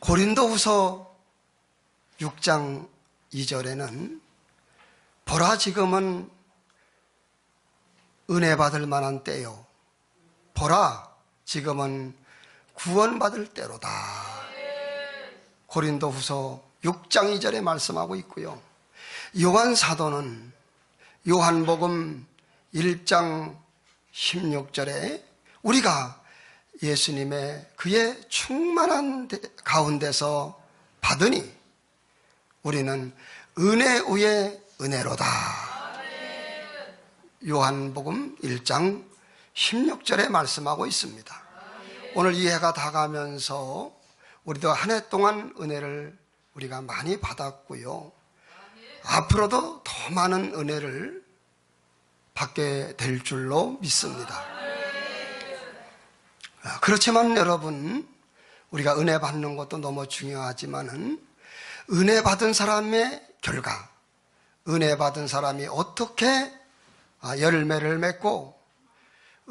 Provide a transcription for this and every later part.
고린도후서 6장 2절에는 보라 지금은 은혜 받을 만한 때요, 보라 지금은 구원받을 때로다. 고린도후서 6장 2절에 말씀하고 있고요. 요한 사도는 요한복음 1장 16절에 우리가 예수님의 그의 충만한 가운데서 받으니 우리는 은혜 위에 은혜로다. 요한복음 1장 16절에 말씀하고 있습니다. 오늘 이 해가 다 가면서 우리도 한 해 동안 은혜를 우리가 많이 받았고요. 앞으로도 더 많은 은혜를 받게 될 줄로 믿습니다. 그렇지만 여러분, 우리가 은혜 받는 것도 너무 중요하지만은 은혜 받은 사람의 결과, 은혜 받은 사람이 어떻게 열매를 맺고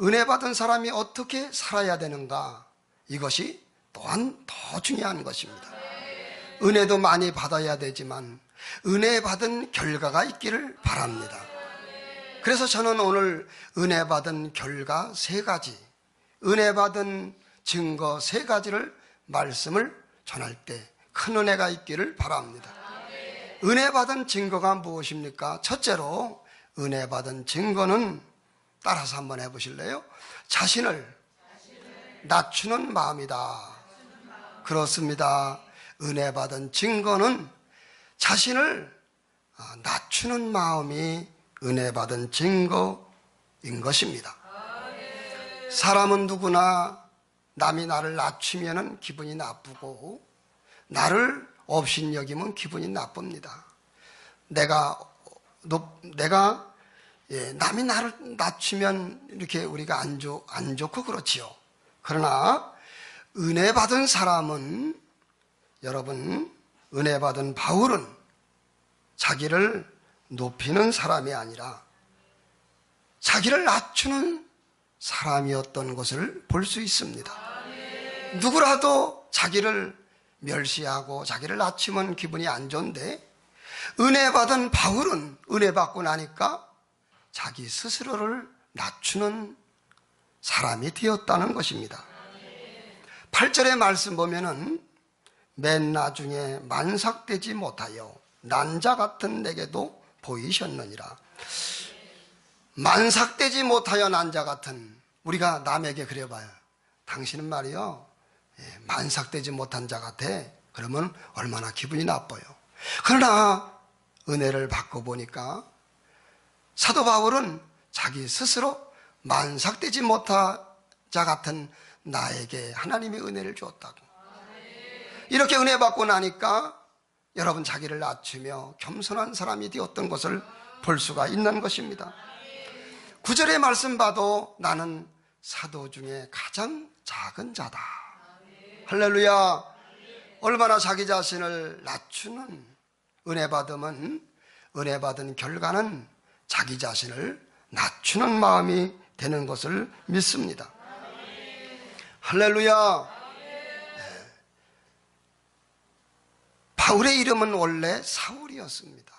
은혜 받은 사람이 어떻게 살아야 되는가, 이것이 또한 더 중요한 것입니다. 은혜도 많이 받아야 되지만 은혜 받은 결과가 있기를 바랍니다. 그래서 저는 오늘 은혜 받은 결과 3가지, 은혜 받은 증거 3가지를 말씀을 전할 때 큰 은혜가 있기를 바랍니다. 은혜 받은 증거가 무엇입니까? 첫째로 은혜 받은 증거는 따라서 한번 해보실래요? 자신을 낮추는 마음이다. 그렇습니다. 은혜 받은 증거는 자신을 낮추는 마음이 은혜 받은 증거인 것입니다. 사람은 누구나 남이 나를 낮추면 기분이 나쁘고 나를 업신여기면 기분이 나쁩니다. 내가 남이 나를 낮추면 이렇게 우리가 안 좋고 그렇지요. 그러나 은혜 받은 사람은, 여러분, 은혜 받은 바울은 자기를 높이는 사람이 아니라 자기를 낮추는 사람이었던 것을 볼 수 있습니다. 누구라도 자기를 멸시하고 자기를 낮추면 기분이 안 좋은데 은혜 받은 바울은 은혜 받고 나니까 자기 스스로를 낮추는 사람이 되었다는 것입니다. 8절의 말씀 보면은 맨 나중에 만삭되지 못하여 난자 같은 내게도 보이셨느니라. 만삭되지 못하여 난자 같은, 우리가 남에게 그래봐요. 당신은 말이요, 만삭되지 못한 자 같아. 그러면 얼마나 기분이 나빠요. 그러나 은혜를 받고 보니까 사도 바울은 자기 스스로 만삭되지 못한 자 같은 나에게 하나님이 은혜를 주었다고. 이렇게 은혜 받고 나니까 여러분 자기를 낮추며 겸손한 사람이 되었던 것을 볼 수가 있는 것입니다. 9절의 말씀 봐도 나는 사도 중에 가장 작은 자다. 할렐루야. 얼마나 자기 자신을 낮추는, 은혜 받으면 은혜 받은 결과는 자기 자신을 낮추는 마음이 되는 것을 믿습니다. 할렐루야. 바울의 이름은 원래 사울이었습니다.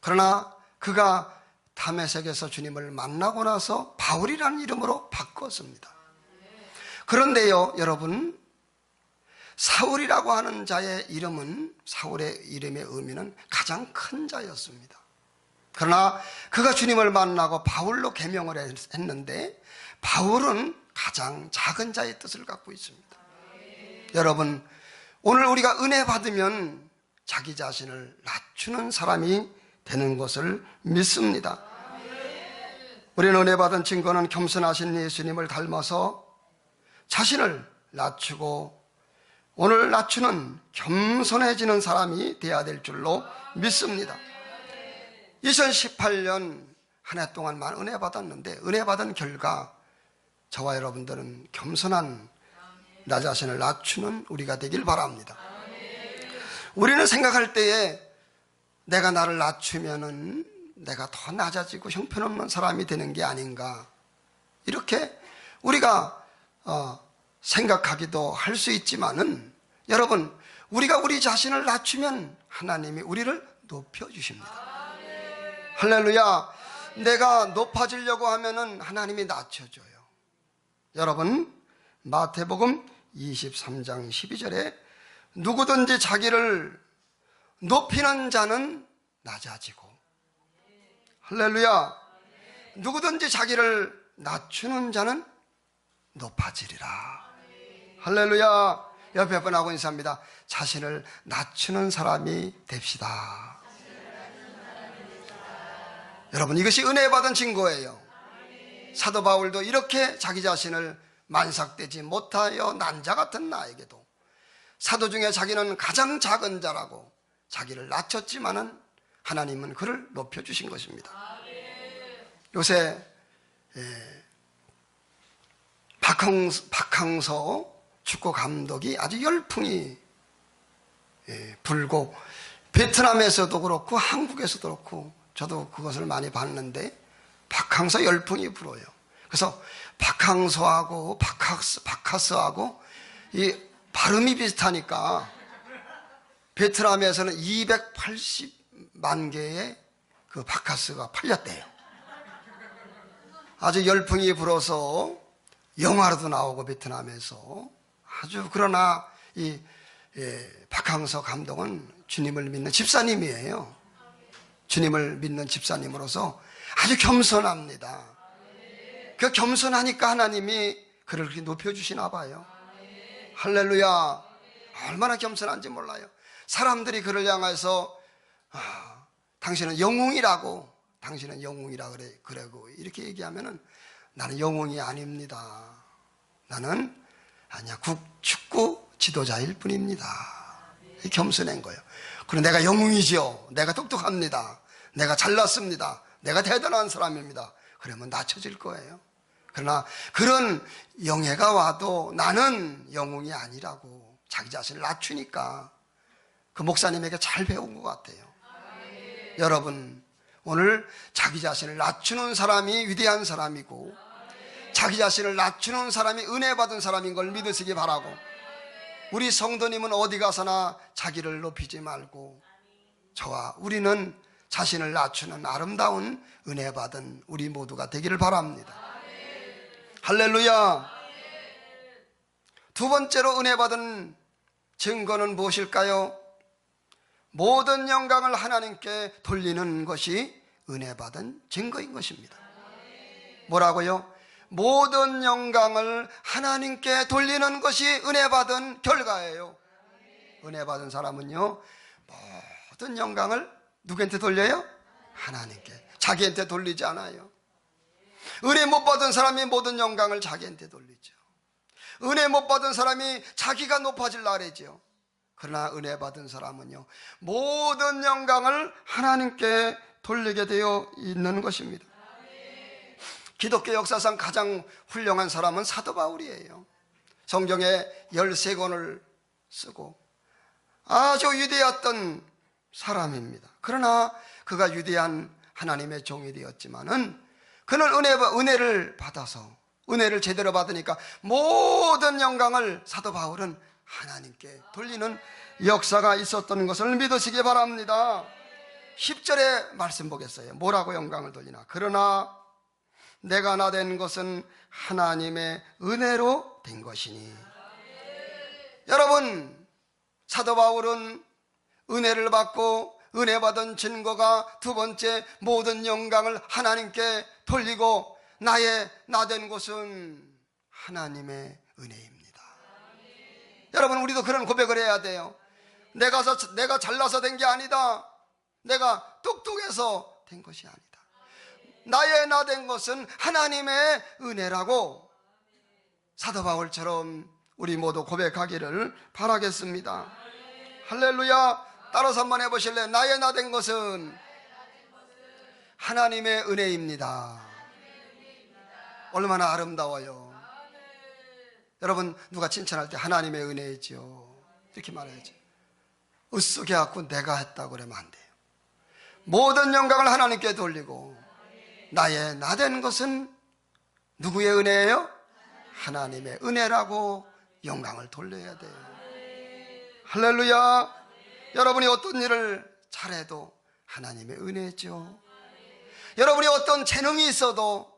그러나 그가 다메섹에서 주님을 만나고 나서 바울이라는 이름으로 바꿨습니다. 그런데요, 여러분, 사울이라고 하는 자의 이름은, 사울의 이름의 의미는 가장 큰 자였습니다. 그러나 그가 주님을 만나고 바울로 계명을 했는데 바울은 가장 작은 자의 뜻을 갖고 있습니다. 여러분, 오늘 우리가 은혜 받으면 자기 자신을 낮추는 사람이 되는 것을 믿습니다. 우리는 은혜 받은 증거는 겸손하신 예수님을 닮아서 자신을 낮추고 오늘 낮추는 겸손해지는 사람이 되어야 될 줄로 믿습니다. 2018년 한 해 동안만 은혜 받았는데 은혜 받은 결과 저와 여러분들은 겸손한, 나 자신을 낮추는 우리가 되길 바랍니다. 우리는 생각할 때에 내가 나를 낮추면은 내가 더 낮아지고 형편없는 사람이 되는 게 아닌가, 이렇게 우리가 생각하기도 할 수 있지만은, 여러분, 우리가 우리 자신을 낮추면 하나님이 우리를 높여주십니다. 할렐루야. 내가 높아지려고 하면은 하나님이 낮춰줘요. 여러분, 마태복음 23장 12절에 누구든지 자기를 높이는 자는 낮아지고, 할렐루야, 누구든지 자기를 낮추는 자는 높아지리라. 할렐루야. 옆에 분하고 인사합니다. 자신을 낮추는 사람이 됩시다. 여러분, 이것이 은혜 받은 증거예요. 사도 바울도 이렇게 자기 자신을 만삭되지 못하여 난 자 같은 나에게도 사도 중에 자기는 가장 작은 자라고 자기를 낮췄지만은 하나님은 그를 높여주신 것입니다. 요새 박항서 축구 감독이 아주 열풍이 불고, 베트남에서도 그렇고 한국에서도 그렇고 저도 그것을 많이 봤는데 박항서 열풍이 불어요. 그래서 박항서하고 박하스하고 이 발음이 비슷하니까 베트남에서는 280만 개의 그 박하스가 팔렸대요. 아주 열풍이 불어서 영화로도 나오고 베트남에서 아주. 그러나 이 박항서 감독은 주님을 믿는 집사님이에요. 주님을 믿는 집사님으로서 아주 겸손합니다. 그 겸손하니까 하나님이 그를 그렇게 높여주시나 봐요. 할렐루야. 얼마나 겸손한지 몰라요. 사람들이 그를 향해서 당신은 영웅이라고, 당신은 영웅이라 그러고 이렇게 얘기하면은 나는 영웅이 아닙니다. 나는 축구 지도자일 뿐입니다. 겸손한 거예요. 그리고 내가 영웅이지요. 내가 똑똑합니다. 내가 잘났습니다. 내가 대단한 사람입니다. 그러면 낮춰질 거예요. 그러나 그런 영예가 와도 나는 영웅이 아니라고 자기 자신을 낮추니까 그 목사님에게 잘 배운 것 같아요. 여러분, 오늘 자기 자신을 낮추는 사람이 위대한 사람이고 자기 자신을 낮추는 사람이 은혜 받은 사람인 걸 믿으시기 바라고, 우리 성도님은 어디 가서나 자기를 높이지 말고 우리는 자신을 낮추는 아름다운 은혜 받은 우리 모두가 되기를 바랍니다. 할렐루야. 두 번째로 은혜 받은 증거는 무엇일까요? 모든 영광을 하나님께 돌리는 것이 은혜 받은 증거인 것입니다. 뭐라고요? 모든 영광을 하나님께 돌리는 것이 은혜 받은 결과예요. 은혜 받은 사람은요, 모든 영광을 누구한테 돌려요? 하나님께. 자기한테 돌리지 않아요. 은혜 못 받은 사람이 모든 영광을 자기한테 돌리죠. 은혜 못 받은 사람이 자기가 높아질라 그러죠. 그러나 은혜 받은 사람은요, 모든 영광을 하나님께 돌리게 되어 있는 것입니다. 기독교 역사상 가장 훌륭한 사람은 사도 바울이에요. 성경에 13권을 쓰고 아주 위대했던 사람입니다. 그러나 그가 위대한 하나님의 종이 되었지만은 그는 은혜를 받아서, 은혜를 제대로 받으니까 모든 영광을 사도 바울은 하나님께 돌리는 역사가 있었던 것을 믿으시기 바랍니다. 10절의 말씀 보겠어요. 뭐라고 영광을 돌리나? 그러나 내가 나 된 것은 하나님의 은혜로 된 것이니. 여러분, 사도 바울은 은혜를 받고 은혜 받은 증거가 두 번째, 모든 영광을 하나님께 돌리고 나의 나 된 것은 하나님의 은혜입니다. 여러분, 우리도 그런 고백을 해야 돼요. 내가 잘나서 된 게 아니다. 내가 똑똑해서 된 것이 아니다. 나의 나 된 것은 하나님의 은혜라고 사도 바울처럼 우리 모두 고백하기를 바라겠습니다. 할렐루야. 따라서 한번 해보실래요? 나의 나 된 것은 하나님의 은혜입니다. 얼마나 아름다워요. 여러분, 누가 칭찬할 때 하나님의 은혜이지요, 이렇게 말해야지. 으쓱해 갖고 내가 했다고 그러면 안 돼요. 모든 영광을 하나님께 돌리고 나의 나 된 것은 누구의 은혜예요? 하나님의 은혜라고 영광을 돌려야 돼요. 할렐루야. 여러분이 어떤 일을 잘해도 하나님의 은혜죠. 여러분이 어떤 재능이 있어도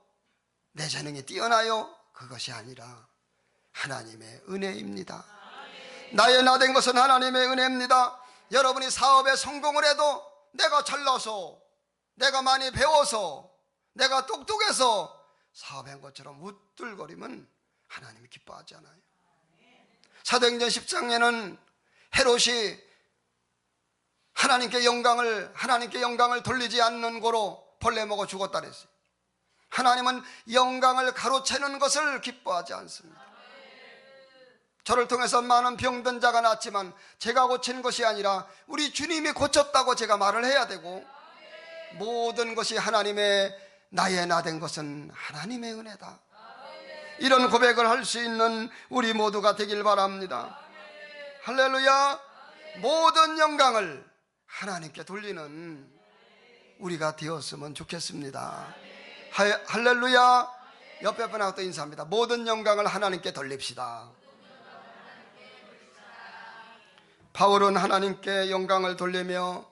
내 재능이 뛰어나요? 그것이 아니라 하나님의 은혜입니다. 나의 나된 것은 하나님의 은혜입니다. 여러분이 사업에 성공을 해도 내가 잘나서, 내가 많이 배워서, 내가 똑똑해서 사업한 것처럼 우쭐거리면 하나님이 기뻐하지 않아요. 사도행전 10장에는 헤롯이 하나님께 영광을 돌리지 않는 고로 벌레 먹어 죽었다 그랬어요. 하나님은 영광을 가로채는 것을 기뻐하지 않습니다. 저를 통해서 많은 병든 자가 낫지만 제가 고친 것이 아니라 우리 주님이 고쳤다고 제가 말을 해야 되고, 모든 것이 하나님의, 나의 나된 것은 하나님의 은혜다, 이런 고백을 할 수 있는 우리 모두가 되길 바랍니다. 할렐루야. 모든 영광을 하나님께 돌리는 우리가 되었으면 좋겠습니다. 할렐루야. 옆에 분하고 또 인사합니다. 모든 영광을 하나님께 돌립시다. 바울은 하나님께 영광을 돌리며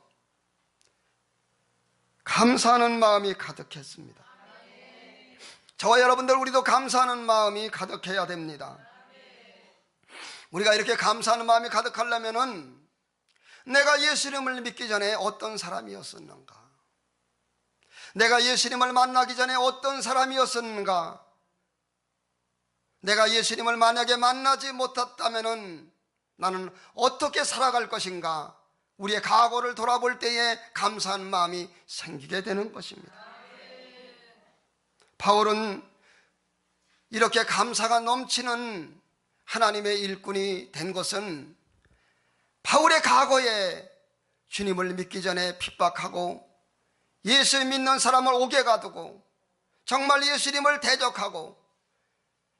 감사하는 마음이 가득했습니다. 저와 여러분들, 우리도 감사하는 마음이 가득해야 됩니다. 우리가 이렇게 감사하는 마음이 가득하려면은 내가 예수님을 믿기 전에 어떤 사람이었었는가, 내가 예수님을 만나기 전에 어떤 사람이었었는가, 내가 예수님을 만약에 만나지 못했다면은 나는 어떻게 살아갈 것인가, 우리의 과거를 돌아볼 때에 감사한 마음이 생기게 되는 것입니다. 바울은 이렇게 감사가 넘치는 하나님의 일꾼이 된 것은 바울의 과거에 주님을 믿기 전에 핍박하고 예수 믿는 사람을 옥에 가두고 정말 예수님을 대적하고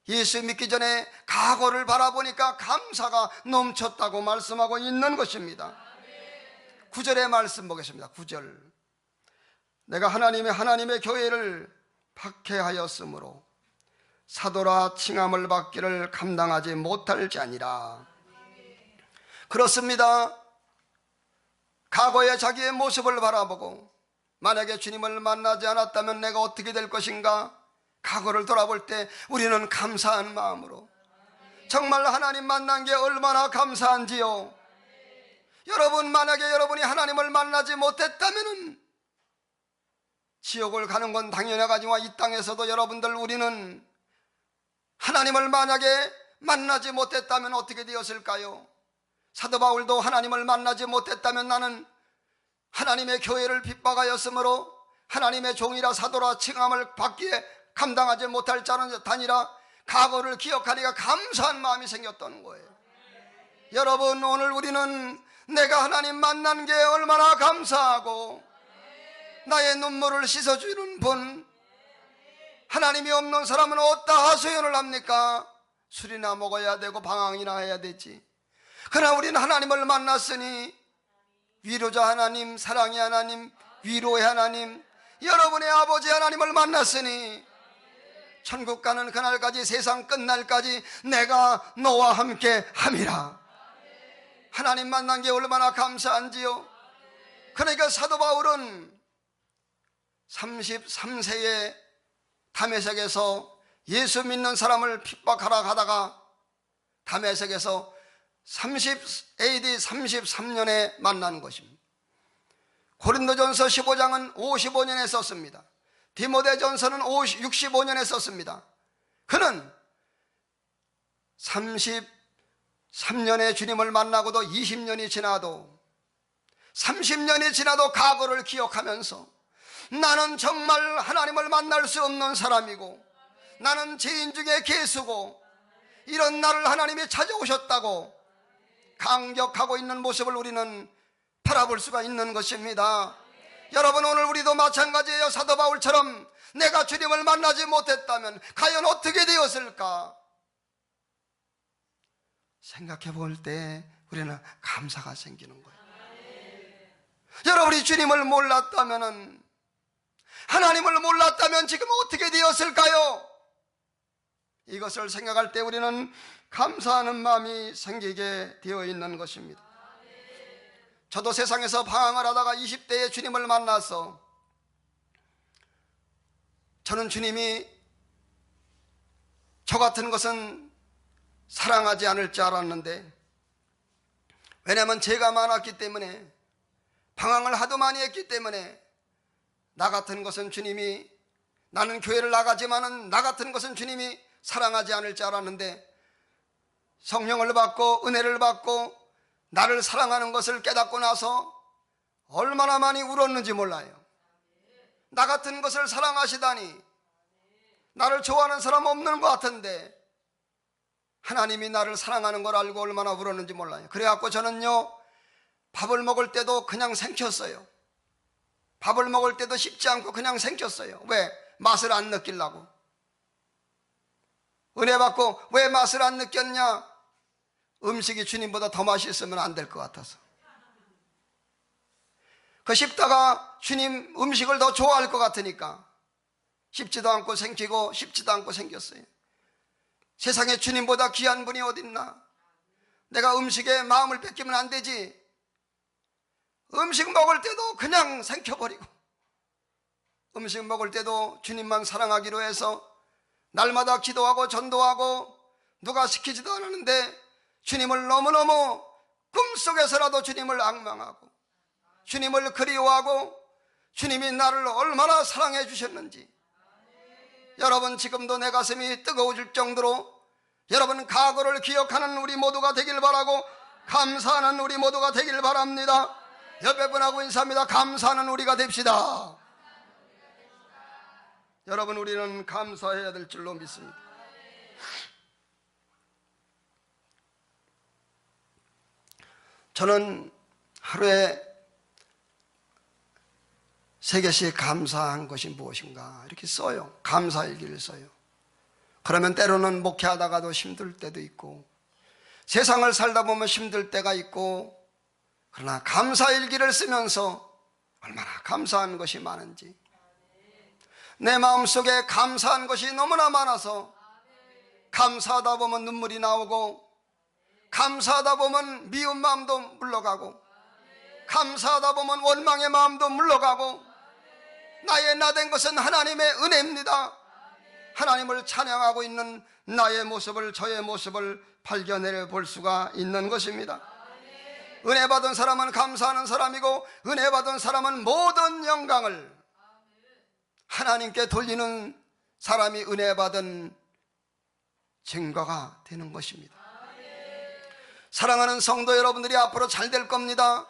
예수 믿기 전에 과거를 바라보니까 감사가 넘쳤다고 말씀하고 있는 것입니다. 9절의 말씀 보겠습니다. 9절. 내가 하나님의 교회를 박해하였으므로 사도라 칭함을 받기를 감당하지 못할 자니라. 그렇습니다. 과거의 자기의 모습을 바라보고 만약에 주님을 만나지 않았다면 내가 어떻게 될 것인가, 과거를 돌아볼 때 우리는 감사한 마음으로, 정말 하나님 만난 게 얼마나 감사한지요. 여러분, 만약에 여러분이 하나님을 만나지 못했다면 지옥을 가는 건 당연하지만 이 땅에서도 여러분들, 우리는 하나님을 만약에 만나지 못했다면 어떻게 되었을까요? 사도 바울도 하나님을 만나지 못했다면 나는 하나님의 교회를 핍박하였으므로 하나님의 종이라 사도라 칭함을 받기에 감당하지 못할 자는 다니라, 과거를 기억하니까 감사한 마음이 생겼다는 거예요. 여러분, 오늘 우리는 내가 하나님 만난 게 얼마나 감사하고 나의 눈물을 씻어주는 분, 하나님이 없는 사람은 어디다 하소연을 합니까? 술이나 먹어야 되고 방황이나 해야 되지. 그러나 우리는 하나님을 만났으니 위로자 하나님, 사랑의 하나님, 위로의 하나님, 여러분의 아버지 하나님을 만났으니 천국 가는 그날까지, 세상 끝날까지 내가 너와 함께 함이라. 하나님 만난 게 얼마나 감사한지요. 그러니까 사도 바울은 33세에 다메섹에서 예수 믿는 사람을 핍박하러 가다가 다메섹에서 AD 33년에 만난 것입니다. 고린도전서 15장은 55년에 썼습니다. 디모데전서는 65년에 썼습니다. 그는 33년에 주님을 만나고도 20년이 지나도 30년이 지나도 과거를 기억하면서 나는 정말 하나님을 만날 수 없는 사람이고 나는 죄인 중에 괴수고 이런 나를 하나님이 찾아오셨다고 감격하고 있는 모습을 우리는 바라볼 수가 있는 것입니다. 여러분, 오늘 우리도 마찬가지예요. 사도 바울처럼 내가 주님을 만나지 못했다면 과연 어떻게 되었을까 생각해 볼 때 우리는 감사가 생기는 거예요. 여러분이 주님을 몰랐다면, 하나님을 몰랐다면 지금 어떻게 되었을까요? 이것을 생각할 때 우리는 감사하는 마음이 생기게 되어 있는 것입니다. 저도 세상에서 방황을 하다가 20대에 주님을 만나서 저는 주님이 저 같은 것은 사랑하지 않을 줄 알았는데, 왜냐하면 죄가 많았기 때문에, 방황을 하도 많이 했기 때문에 나 같은 것은 주님이, 나는 교회를 나가지만은 나 같은 것은 주님이 사랑하지 않을 줄 알았는데, 성령을 받고 은혜를 받고 나를 사랑하는 것을 깨닫고 나서 얼마나 많이 울었는지 몰라요. 나 같은 것을 사랑하시다니, 나를 좋아하는 사람 없는 것 같은데 하나님이 나를 사랑하는 걸 알고 얼마나 울었는지 몰라요. 그래갖고 저는요, 밥을 먹을 때도 그냥 생겼어요. 밥을 먹을 때도 쉽지 않고 그냥 생겼어요. 왜? 맛을 안 느끼려고. 은혜 받고 왜 맛을 안 느꼈냐? 음식이 주님보다 더 맛있으면 안 될 것 같아서. 그 씹다가 주님 음식을 더 좋아할 것 같으니까 씹지도 않고 생기고 씹지도 않고 생겼어요. 세상에 주님보다 귀한 분이 어딨나? 내가 음식에 마음을 뺏기면 안 되지. 음식 먹을 때도 그냥 생겨버리고, 음식 먹을 때도 주님만 사랑하기로 해서 날마다 기도하고 전도하고 누가 시키지도 않았는데 주님을 너무너무 꿈속에서라도 주님을 앙망하고 주님을 그리워하고 주님이 나를 얼마나 사랑해 주셨는지, 여러분 지금도 내 가슴이 뜨거워질 정도로 여러분 과거를 기억하는 우리 모두가 되길 바라고, 감사하는 우리 모두가 되길 바랍니다. 옆에 분하고 인사합니다. 감사하는 우리가 됩시다. 여러분, 우리는 감사해야 될 줄로 믿습니다. 저는 하루에 3개씩 감사한 것이 무엇인가 이렇게 써요. 감사일기를 써요. 그러면 때로는 목회하다가도 힘들 때도 있고 세상을 살다 보면 힘들 때가 있고, 그러나 감사일기를 쓰면서 얼마나 감사한 것이 많은지, 내 마음속에 감사한 것이 너무나 많아서 감사하다 보면 눈물이 나오고, 감사하다 보면 미운 마음도 물러가고, 감사하다 보면 원망의 마음도 물러가고, 나의 나된 것은 하나님의 은혜입니다. 하나님을 찬양하고 있는 나의 모습을, 저의 모습을 발견해 볼 수가 있는 것입니다. 은혜 받은 사람은 감사하는 사람이고, 은혜 받은 사람은 모든 영광을 하나님께 돌리는 사람이 은혜 받은 증거가 되는 것입니다. 사랑하는 성도 여러분들이 앞으로 잘 될 겁니다.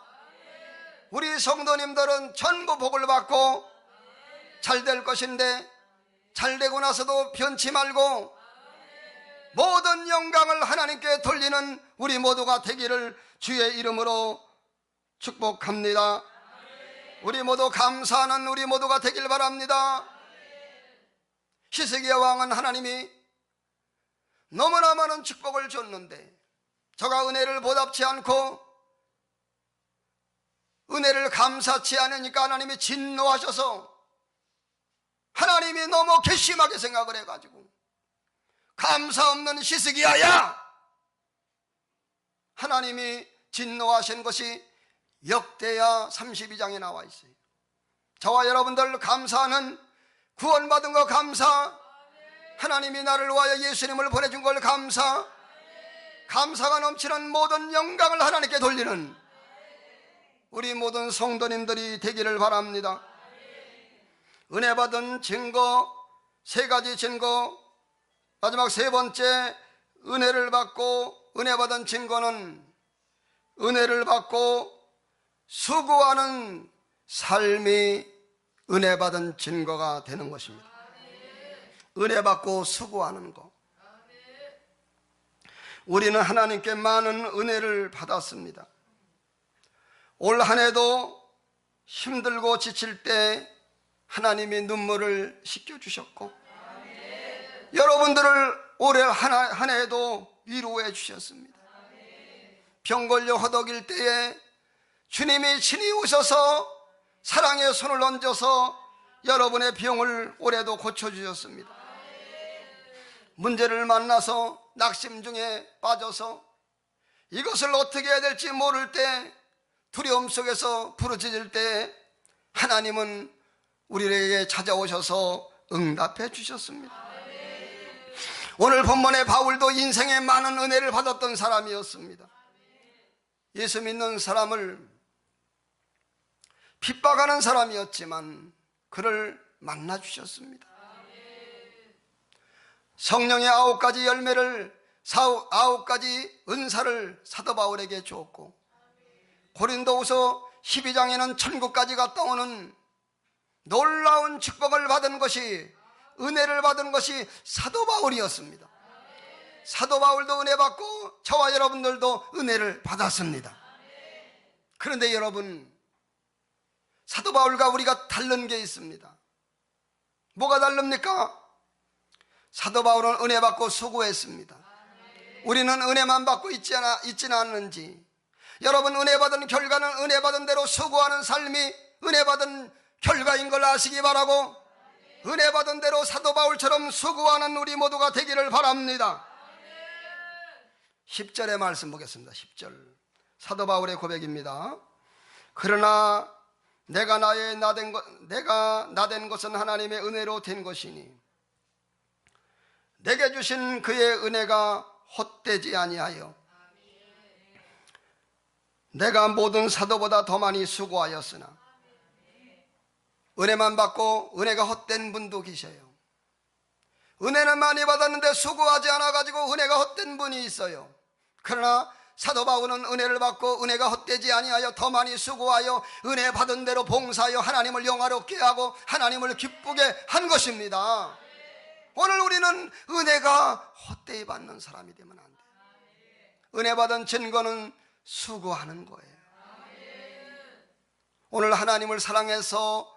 우리 성도님들은 전부 복을 받고 잘 될 것인데, 잘 되고 나서도 변치 말고 모든 영광을 하나님께 돌리는 우리 모두가 되기를 주의 이름으로 축복합니다. 우리 모두 감사하는 우리 모두가 되길 바랍니다. 히스기야 왕은 하나님이 너무나 많은 축복을 줬는데 저가 은혜를 보답치 않고 은혜를 감사치 않으니까 하나님이 진노하셔서, 하나님이 너무 괘씸하게 생각을 해가지고 감사 없는 히스기야야, 하나님이 진노하신 것이 역대하 32장에 나와 있어요. 저와 여러분들 감사하는, 구원받은 거 감사, 하나님이 나를 위하여 예수님을 보내준 걸 감사, 감사가 넘치는 모든 영광을 하나님께 돌리는 우리 모든 성도님들이 되기를 바랍니다. 은혜 받은 증거 3가지 증거, 마지막 3번째, 은혜를 받고 은혜 받은 증거는 은혜를 받고 수고하는 삶이 은혜 받은 증거가 되는 것입니다. 은혜 받고 수고하는 것. 우리는 하나님께 많은 은혜를 받았습니다. 올 한 해도 힘들고 지칠 때 하나님이 눈물을 씻겨주셨고, 여러분들을 올해 한 해도 위로해 주셨습니다. 병 걸려 허덕일 때에 주님이 친히 오셔서 사랑의 손을 얹어서 여러분의 병을 올해도 고쳐주셨습니다. 문제를 만나서 낙심 중에 빠져서 이것을 어떻게 해야 될지 모를 때 두려움 속에서 부르짖을 때 하나님은 우리에게 찾아오셔서 응답해 주셨습니다. 오늘 본문의 바울도 인생에 많은 은혜를 받았던 사람이었습니다. 예수 믿는 사람을 핍박하는 사람이었지만 그를 만나 주셨습니다. 성령의 9가지 열매를 9가지 은사를 사도 바울에게 주었고, 고린도후서 12장에는 천국까지 갔다 오는 놀라운 축복을 받은 것이, 은혜를 받은 것이 사도 바울이었습니다. 사도 바울도 은혜 받고 저와 여러분들도 은혜를 받았습니다. 그런데 여러분, 사도 바울과 우리가 다른 게 있습니다. 뭐가 다릅니까? 사도 바울은 은혜 받고 수고했습니다. 우리는 은혜만 받고 있지는 않는지, 여러분, 은혜 받은 결과는 은혜 받은 대로 수고하는 삶이 은혜 받은 결과인 걸 아시기 바라고, 은혜 받은 대로 사도 바울처럼 수고하는 우리 모두가 되기를 바랍니다. 10절의 말씀 보겠습니다. 10절 사도 바울의 고백입니다. 그러나 내가 나된 것은 하나님의 은혜로 된 것이니 내게 주신 그의 은혜가 헛되지 아니하여 내가 모든 사도보다 더 많이 수고하였으나, 은혜만 받고 은혜가 헛된 분도 계셔요. 은혜는 많이 받았는데 수고하지 않아가지고 은혜가 헛된 분이 있어요. 그러나 사도 바울은 은혜를 받고 은혜가 헛되지 아니하여 더 많이 수고하여 은혜 받은 대로 봉사하여 하나님을 영화롭게 하고 하나님을 기쁘게 한 것입니다. 오늘 우리는 은혜가 헛되이 받는 사람이 되면 안 돼요. 은혜 받은 증거는 수고하는 거예요. 오늘 하나님을 사랑해서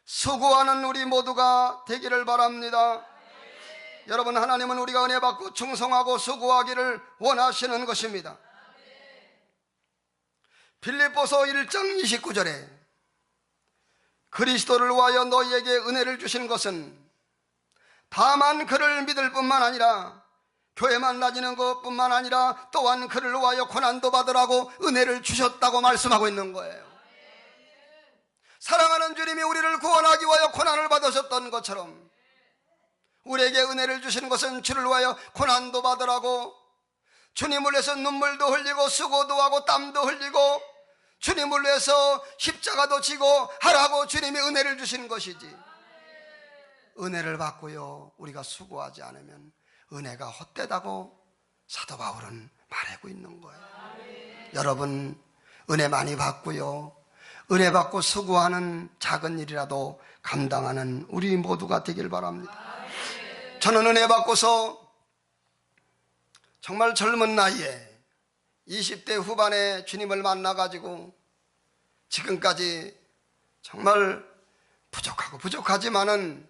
수고하는 우리 모두가 되기를 바랍니다. 여러분, 하나님은 우리가 은혜 받고 충성하고 수고하기를 원하시는 것입니다. 빌립보서 1장 29절에 그리스도를 위하여 너희에게 은혜를 주신 것은 다만 그를 믿을 뿐만 아니라 교회만 다니는 것뿐만 아니라 또한 그를 위하여 고난도 받으라고 은혜를 주셨다고 말씀하고 있는 거예요. 사랑하는 주님이 우리를 구원하기 위하여 고난을 받으셨던 것처럼 우리에게 은혜를 주시는 것은 주를 위하여 고난도 받으라고, 주님을 위해서 눈물도 흘리고 수고도 하고 땀도 흘리고 주님을 위해서 십자가도 지고 하라고 주님이 은혜를 주시는 것이지, 은혜를 받고요 우리가 수고하지 않으면 은혜가 헛되다고 사도 바울은 말하고 있는 거예요. 여러분, 은혜 많이 받고요 은혜 받고 수고하는 작은 일이라도 감당하는 우리 모두가 되길 바랍니다. 저는 은혜 받고서 정말 젊은 나이에 20대 후반에 주님을 만나가지고 지금까지 정말 부족하지만은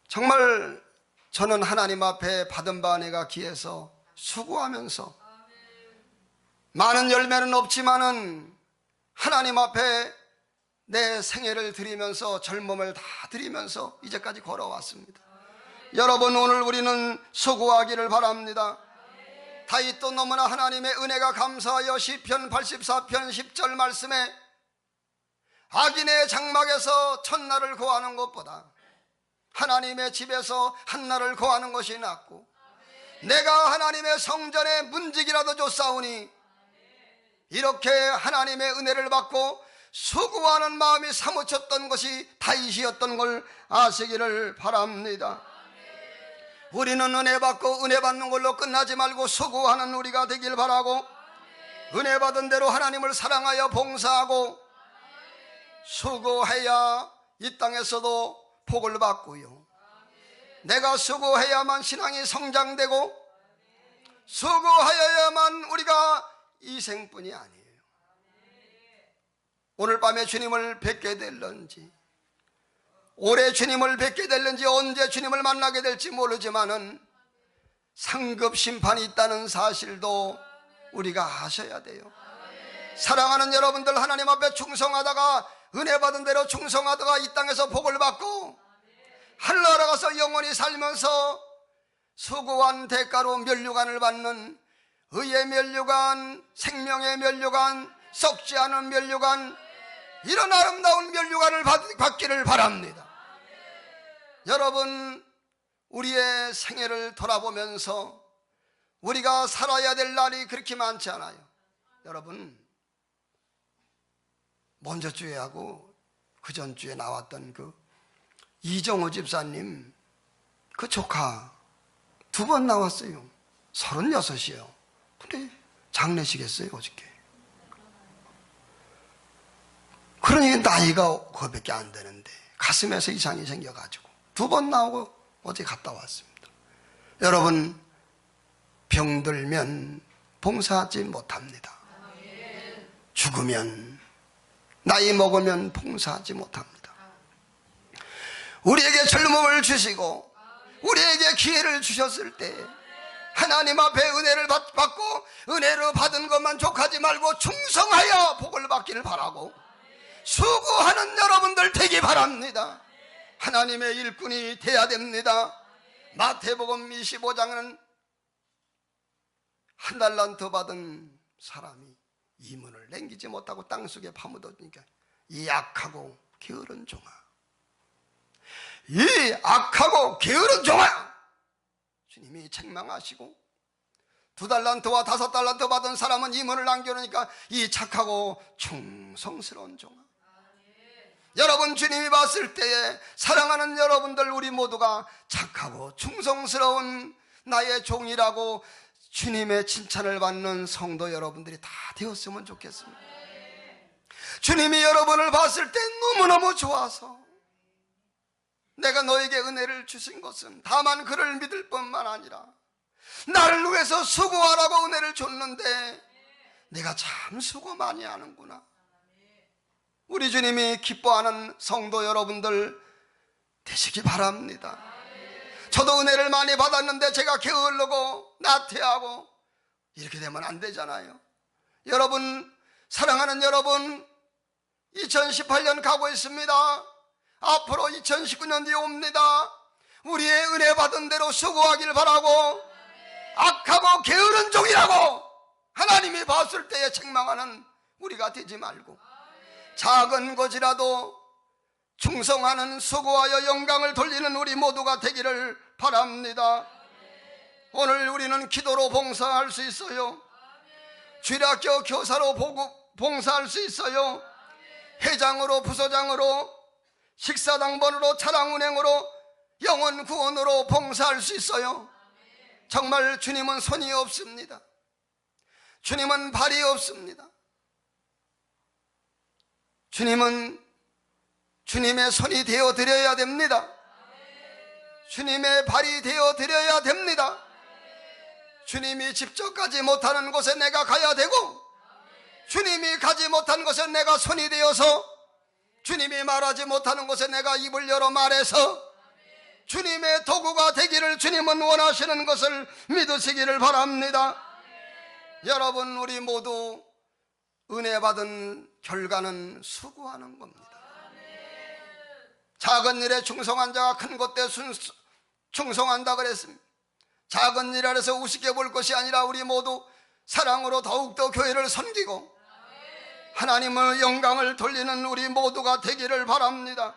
정말 저는 하나님 앞에 받은 바 은혜가 귀해서 수고하면서 많은 열매는 없지만은 하나님 앞에 내 생애를 드리면서 젊음을 다 드리면서 이제까지 걸어왔습니다. 여러분, 오늘 우리는 수고하기를 바랍니다. 다윗도 너무나 하나님의 은혜가 감사하여 시편 84편 10절 말씀에 악인의 장막에서 첫날을 고하는 것보다 하나님의 집에서 한날을 고하는 것이 낫고, 내가 하나님의 성전에 문지기라도 줬사오니, 이렇게 하나님의 은혜를 받고 수고하는 마음이 사무쳤던 것이 다윗이었던 걸 아시기를 바랍니다. 우리는 은혜 받고 은혜 받는 걸로 끝나지 말고 수고하는 우리가 되길 바라고, 은혜 받은 대로 하나님을 사랑하여 봉사하고 수고해야 이 땅에서도 복을 받고요, 내가 수고해야만 신앙이 성장되고 수고하여야만 우리가 이생뿐이 아니에요. 오늘 밤에 주님을 뵙게 될런지, 올해 주님을 뵙게 될는지, 언제 주님을 만나게 될지 모르지만은 상급 심판이 있다는 사실도 우리가 아셔야 돼요. 사랑하는 여러분들, 하나님 앞에 충성하다가 은혜 받은 대로 충성하다가 이 땅에서 복을 받고 하늘나라 가서 영원히 살면서 수고한 대가로 면류관을 받는 의의 면류관, 생명의 면류관, 썩지 않은 면류관, 이런 아름다운 면류관을 받기를 바랍니다. 여러분, 우리의 생애를 돌아보면서 우리가 살아야 될 날이 그렇게 많지 않아요. 여러분, 먼저 주에 하고 그 전주에 나왔던 그 이정호 집사님 그 조카 2번 나왔어요. 36이요. 근데 장례식 했어요, 어저께. 그러니 나이가 그거밖에 안 되는데 가슴에서 이상이 생겨가지고 2번 나오고 어제 갔다 왔습니다. 여러분, 병들면 봉사하지 못합니다. 죽으면, 나이 먹으면 봉사하지 못합니다. 우리에게 젊음을 주시고 우리에게 기회를 주셨을 때 하나님 앞에 은혜를 받고 은혜로 받은 것만 족하지 말고 충성하여 복을 받기를 바라고 수고하는 여러분들 되기 바랍니다. 하나님의 일꾼이 돼야 됩니다. 마태복음 25장은 한 달란트 받은 사람이 이문을 남기지 못하고 땅속에 파묻어지니까 이 악하고 게으른 종아, 이 악하고 게으른 종아, 주님이 책망하시고 2달란트와 5달란트 받은 사람은 이문을 남겨놓으니까 이 착하고 충성스러운 종아. 여러분, 주님이 봤을 때에 사랑하는 여러분들 우리 모두가 착하고 충성스러운 나의 종이라고 주님의 칭찬을 받는 성도 여러분들이 다 되었으면 좋겠습니다. 주님이 여러분을 봤을 때 너무너무 좋아서 내가 너에게 은혜를 주신 것은 다만 그를 믿을 뿐만 아니라 나를 위해서 수고하라고 은혜를 줬는데 내가 참 수고 많이 하는구나. 우리 주님이 기뻐하는 성도 여러분들 되시기 바랍니다. 저도 은혜를 많이 받았는데 제가 게을르고 나태하고 이렇게 되면 안 되잖아요. 여러분, 사랑하는 여러분, 2018년 가고 있습니다. 앞으로 2019년이 옵니다. 우리의 은혜 받은 대로 수고하길 바라고 악하고 게으른 종이라고 하나님이 봤을 때에 책망하는 우리가 되지 말고 작은 것이라도 충성하는 수고하여 영광을 돌리는 우리 모두가 되기를 바랍니다. 오늘 우리는 기도로 봉사할 수 있어요. 주일학교 교사로 봉사할 수 있어요. 회장으로, 부서장으로, 식사당번으로, 차량운행으로, 영혼 구원으로 봉사할 수 있어요. 정말 주님은 손이 없습니다. 주님은 발이 없습니다. 주님은 주님의 손이 되어 드려야 됩니다. 주님의 발이 되어 드려야 됩니다. 주님이 직접 가지 못하는 곳에 내가 가야 되고 주님이 가지 못한 곳에 내가 손이 되어서 주님이 말하지 못하는 곳에 내가 입을 열어 말해서 주님의 도구가 되기를 주님은 원하시는 것을 믿으시기를 바랍니다. 여러분, 우리 모두 은혜 받은 결과는 수고하는 겁니다. 작은 일에 충성한 자가 큰 것에 충성한다 그랬습니다. 작은 일 안에서 우습게 볼 것이 아니라 우리 모두 사랑으로 더욱더 교회를 섬기고 하나님의 영광을 돌리는 우리 모두가 되기를 바랍니다.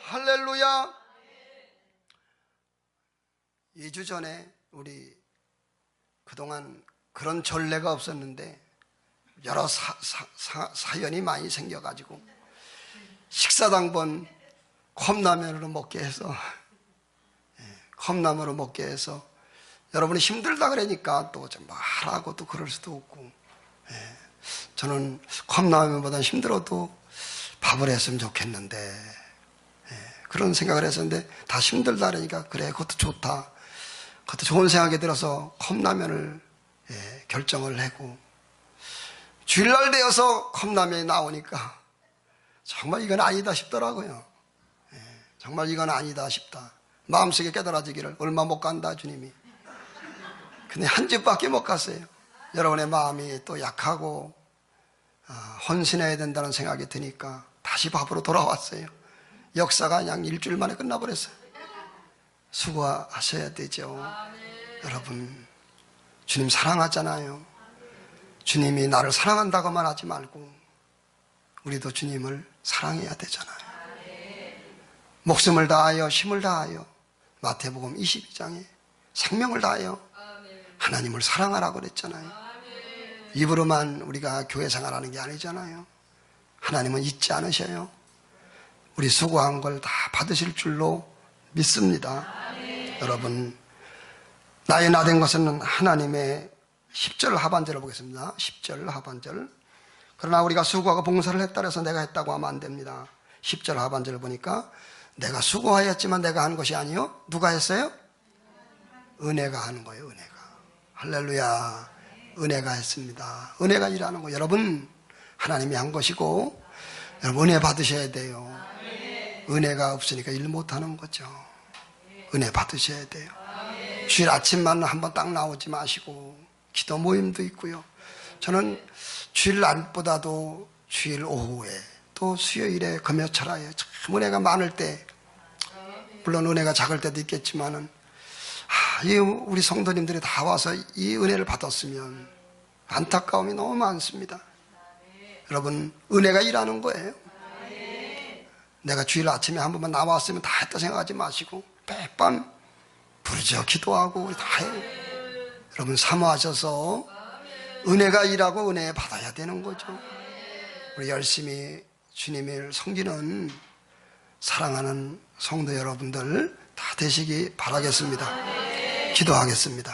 할렐루야. 2주 전에 우리 그동안 그런 전례가 없었는데 여러 사연이 많이 생겨가지고 식사당번 컵라면으로 먹게 해서 컵라면으로 먹게 해서 여러분이 힘들다 그러니까 또 좀 하라고 또 그럴 수도 없고 저는 컵라면보다 힘들어도 밥을 했으면 좋겠는데 그런 생각을 했었는데 다 힘들다 그러니까 그래 그것도 좋다. 그것도 좋은 생각이 들어서 컵라면을 결정을 하고 주일날 되어서 컵라면이 나오니까 정말 이건 아니다 싶더라고요. 정말 이건 아니다 싶다. 마음속에 깨달아지기를 얼마 못 간다 주님이. 근데 한 집밖에 못 갔어요. 여러분의 마음이 또 약하고 헌신해야 된다는 생각이 드니까 다시 밥으로 돌아왔어요. 역사가 그냥 일주일 만에 끝나버렸어요. 수고하셔야 되죠. 여러분, 주님 사랑하잖아요. 주님이 나를 사랑한다고만 하지 말고 우리도 주님을 사랑해야 되잖아요. 목숨을 다하여 힘을 다하여 마태복음 22장에 생명을 다하여 하나님을 사랑하라고 그랬잖아요. 입으로만 우리가 교회 생활하는 게 아니잖아요. 하나님은 잊지 않으셔요. 우리 수고한 걸 다 받으실 줄로 믿습니다. 여러분, 나의 나된 것은 하나님의 10절 하반절을 보겠습니다. 10절 하반절. 그러나 우리가 수고하고 봉사를 했다 해서 내가 했다고 하면 안 됩니다. 10절 하반절을 보니까 내가 수고하였지만 내가 한 것이 아니요. 누가 했어요? 은혜가 하는 거예요. 은혜가. 할렐루야. 은혜가 했습니다. 은혜가 일하는 거. 여러분, 하나님이 한 것이고 여러분 은혜 받으셔야 돼요. 은혜가 없으니까 일 못하는 거죠. 은혜 받으셔야 돼요. 주일 아침만 한번 딱 나오지 마시고 기도 모임도 있고요. 저는 주일 낮보다도 주일 오후에 또 수요일에 금요철화에 참 은혜가 많을 때, 물론 은혜가 작을 때도 있겠지만은 우리 성도님들이 다 와서 이 은혜를 받았으면 안타까움이 너무 많습니다. 여러분, 은혜가 일하는 거예요. 내가 주일 아침에 한 번만 나왔으면 다 했다 생각하지 마시고 매번 부르짖어 기도하고 우리 다 해요. 여러분, 사모하셔서 은혜가 일하고 은혜 받아야 되는 거죠. 우리 열심히 주님을 섬기는 사랑하는 성도 여러분들 다 되시기 바라겠습니다. 기도하겠습니다.